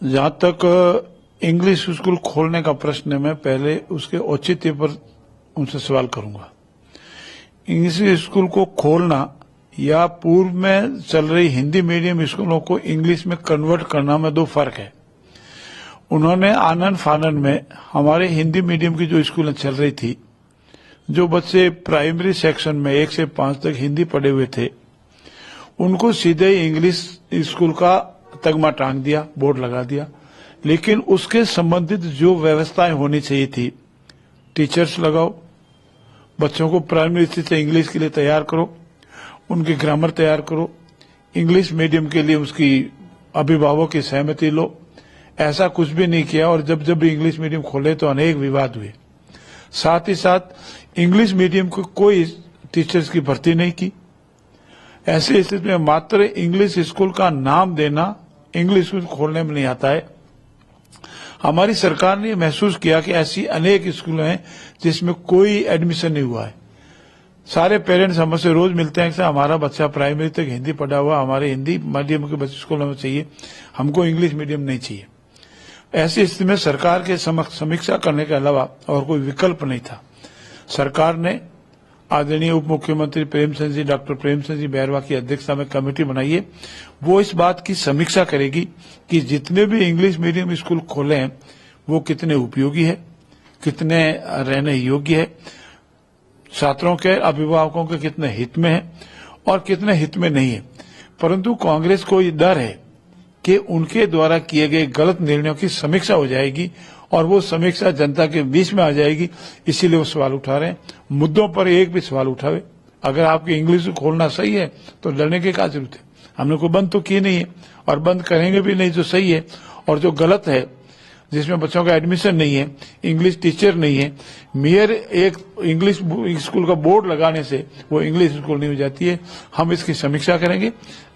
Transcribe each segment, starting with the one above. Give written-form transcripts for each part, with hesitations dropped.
जहां तक English school खोलने का प्रश्न है, मैं पहले उसके औचित्य पर उनसे सवाल करूंगा। इंग्लिश स्कूल को खोलना या पूर्व में चल रही हिंदी मीडियम स्कूलों को इंग्लिश में कन्वर्ट करना में दो फर्क है। उन्होंने आनन फानन में हमारे हिंदी मीडियम की जो स्कूलें चल रही थी, जो बच्चे प्राइमरी सेक्शन में 1 से 5 तक हिंदी पढ़े हुए थे, उनको सीधे इंग्लिश स्कूल का तगमा टांग दिया, बोर्ड लगा दिया। लेकिन उसके संबंधित जो व्यवस्थाएं होनी चाहिए थी, टीचर्स लगाओ, बच्चों को प्राइमरी स्थिति से इंग्लिश के लिए तैयार करो, उनकी ग्रामर तैयार करो, इंग्लिश मीडियम के लिए उसकी अभिभावक की सहमति लो, ऐसा कुछ भी नहीं किया। और जब जब भी इंग्लिश मीडियम खोले तो अनेक विवाद हुए। साथ ही साथ इंग्लिश मीडियम को कोई टीचर्स की भर्ती नहीं की। ऐसी स्थिति में मात्र इंग्लिश स्कूल का नाम देना इंग्लिश स्कूल खोलने में नहीं आता है। हमारी सरकार ने महसूस किया कि ऐसी अनेक स्कूल हैं जिसमें कोई एडमिशन नहीं हुआ है। सारे पेरेंट्स हमसे रोज मिलते हैं कि हमारा बच्चा प्राइमरी तक हिंदी पढ़ा हुआ, हमारे हिंदी मीडियम के बच्चे स्कूलों में चाहिए, हमको इंग्लिश मीडियम नहीं चाहिए। ऐसी स्थिति में सरकार के समक्ष समीक्षा करने के अलावा और कोई विकल्प नहीं था। सरकार ने आदरणीय उप मुख्यमंत्री प्रेमचंद जी, डॉक्टर प्रेमचंद जी बैरवा की अध्यक्षता में कमेटी बनाई है। वो इस बात की समीक्षा करेगी कि जितने भी इंग्लिश मीडियम स्कूल खोले हैं वो कितने उपयोगी है, कितने रहने योग्य है, छात्रों के अभिभावकों के कितने हित में है और कितने हित में नहीं है। परंतु कांग्रेस को ये डर है कि उनके द्वारा किए गए गलत निर्णयों की समीक्षा हो जाएगी और वो समीक्षा जनता के बीच में आ जाएगी, इसीलिए वो सवाल उठा रहे हैं। मुद्दों पर एक भी सवाल उठावे। अगर आपकी इंग्लिश खोलना सही है तो डरने की क्या जरूरत है? हमने कोई बंद तो की नहीं है और बंद करेंगे भी नहीं। जो सही है और जो गलत है, जिसमें बच्चों का एडमिशन नहीं है, इंग्लिश टीचर नहीं है, मेयर एक इंग्लिश स्कूल का बोर्ड लगाने से वो इंग्लिश स्कूल नहीं हो जाती है। हम इसकी समीक्षा करेंगे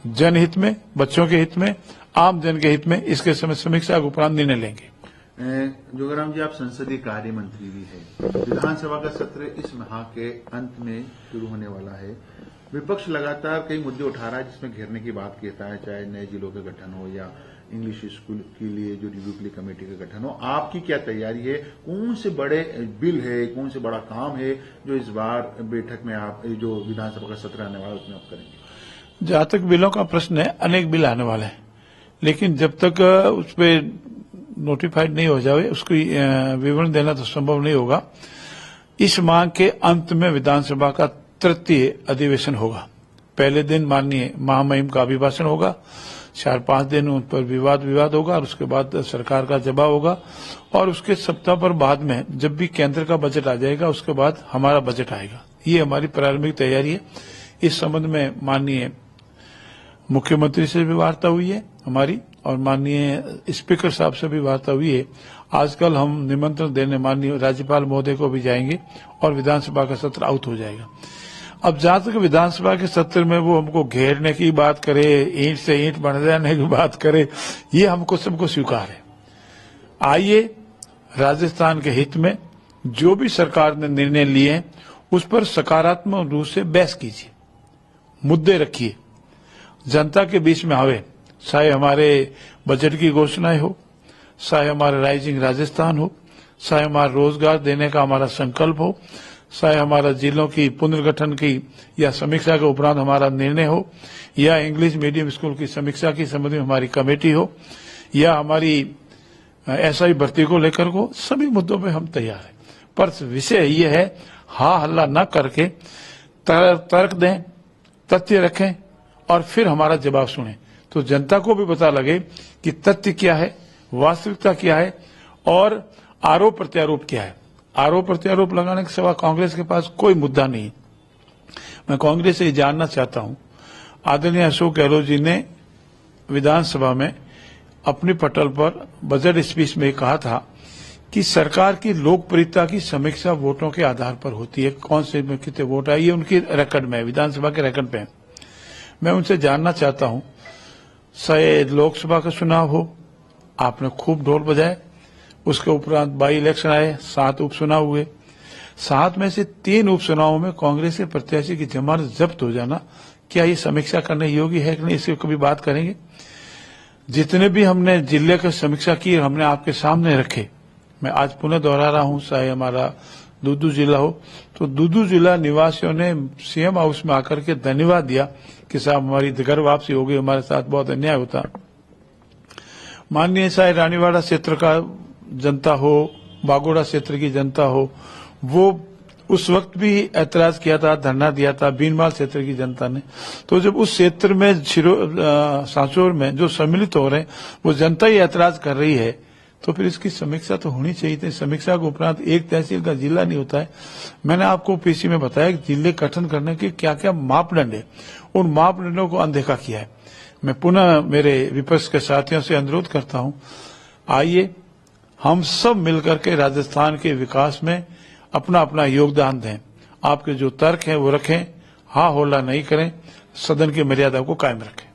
जनहित में, बच्चों के हित में, आम जन के हित में। इसके समीक्षा के उपरांत निर्णय लेंगे। जोगाराम जी, आप संसदीय कार्य मंत्री भी हैं। विधानसभा का सत्र इस माह के अंत में शुरू होने वाला है। विपक्ष लगातार कई मुद्दे उठा रहा है जिसमें घेरने की बात कहता है, चाहे नए जिलों का गठन हो या इंग्लिश स्कूल के लिए जो रिव्यू के लिए कमेटी का गठन हो। आपकी क्या तैयारी है? कौन से बड़े बिल है, कौन से बड़ा काम है जो इस बार बैठक में आप, जो विधानसभा का सत्र आने वाला है, उसमें आप करेंगे? जहां तक बिलों का प्रश्न है, अनेक बिल आने वाले हैं, लेकिन जब तक उस पर नोटिफाइड नहीं हो जाए उसकी विवरण देना तो संभव नहीं होगा। इस माह के अंत में विधानसभा का तृतीय अधिवेशन होगा। पहले दिन माननीय महामहिम का अभिभाषण होगा, 4-5 दिन उन पर विवाद होगा और उसके बाद सरकार का जवाब होगा। और उसके सप्ताह पर बाद में जब भी केंद्र का बजट आ जाएगा उसके बाद हमारा बजट आएगा। ये हमारी प्रारंभिक तैयारी है। इस संबंध में माननीय मुख्यमंत्री से भी वार्ता हुई है हमारी और माननीय स्पीकर साहब से भी वार्ता हुई है। आजकल हम निमंत्रण देने माननीय राज्यपाल महोदय को भी जाएंगे और विधानसभा का सत्र आउट हो जाएगा। अब जहां तक विधानसभा के सत्र में वो हमको घेरने की बात करे, ईंट से ईंट बढ़ जाने की बात करे, ये हमको सबको स्वीकार है। आइए राजस्थान के हित में जो भी सरकार ने निर्णय लिए हैं उस पर सकारात्मक रूप से बहस कीजिए, मुद्दे रखिए, जनता के बीच में आवे। चाहे हमारे बजट की घोषणाएं हो, चाहे हमारा राइजिंग राजस्थान हो, चाहे हमारा रोजगार देने का हमारा संकल्प हो, चाहे हमारा जिलों की पुनर्गठन की या समीक्षा के उपरांत हमारा निर्णय हो, या इंग्लिश मीडियम स्कूल की समीक्षा की संबंध में हमारी कमेटी हो, या हमारी एसआई भर्ती को लेकर को, सभी मुद्दों पे हम तैयार हैं। पर विषय ये है, हा हल्ला न करके तर्क दें, तथ्य रखें और फिर हमारा जवाब सुने, तो जनता को भी पता लगे कि तथ्य क्या है, वास्तविकता क्या है और आरोप प्रत्यारोप क्या है। आरोप प्रत्यारोप लगाने के सिवा कांग्रेस के पास कोई मुद्दा नहीं। मैं कांग्रेस से जानना चाहता हूं, आदरणीय अशोक गहलोत जी ने विधानसभा में अपनी पटल पर बजट स्पीच में कहा था कि सरकार की लोकप्रियता की समीक्षा वोटों के आधार पर होती है। कौन से में कितने वोट आए, ये उनकी रिकॉर्ड में है, विधानसभा के रिकॉर्ड पे है। मैं उनसे जानना चाहता हूं, चाहे लोकसभा का चुनाव हो, आपने खूब ढोल बजाए, उसके उपरांत बाई इलेक्शन आए, 7 उपचुनाव हुए, 7 में से 3 उपचुनावों में कांग्रेस के प्रत्याशी की जमानत जब्त हो जाना, क्या ये समीक्षा करने योग्य है कि नहीं, इससे कभी बात करेंगे? जितने भी हमने जिले की समीक्षा की हमने आपके सामने रखे। मैं आज पुनः दोहरा रहा हूं, चाहे हमारा दूदू जिला हो, तो दूदू जिला निवासियों ने सीएम हाउस में आकर के धन्यवाद दिया कि साहब हमारी घर वापसी हो गई, हमारे साथ बहुत अन्याय होता। माननीय चाहे रानीवाड़ा क्षेत्र का जनता हो, बागोड़ा क्षेत्र की जनता हो, वो उस वक्त भी ऐतराज किया था, धरना दिया था, बीनमाल क्षेत्र की जनता ने। तो जब उस क्षेत्र में सांचौर में जो सम्मिलित हो रहे हैं वो जनता ही ऐतराज कर रही है, तो फिर इसकी समीक्षा तो होनी चाहिए थी। समीक्षा के उपरांत एक तहसील का जिला नहीं होता है। मैंने आपको पीसी में बताया कि जिले गठन करने के क्या क्या मापदंड है, उन मापदंडों को अनदेखा किया है। मैं पुनः मेरे विपक्ष के साथियों से अनुरोध करता हूं, आइए हम सब मिलकर के राजस्थान के विकास में अपना अपना योगदान दें। आपके जो तर्क हैं वो रखें, हाँ होला नहीं करें, सदन की मर्यादा को कायम रखें।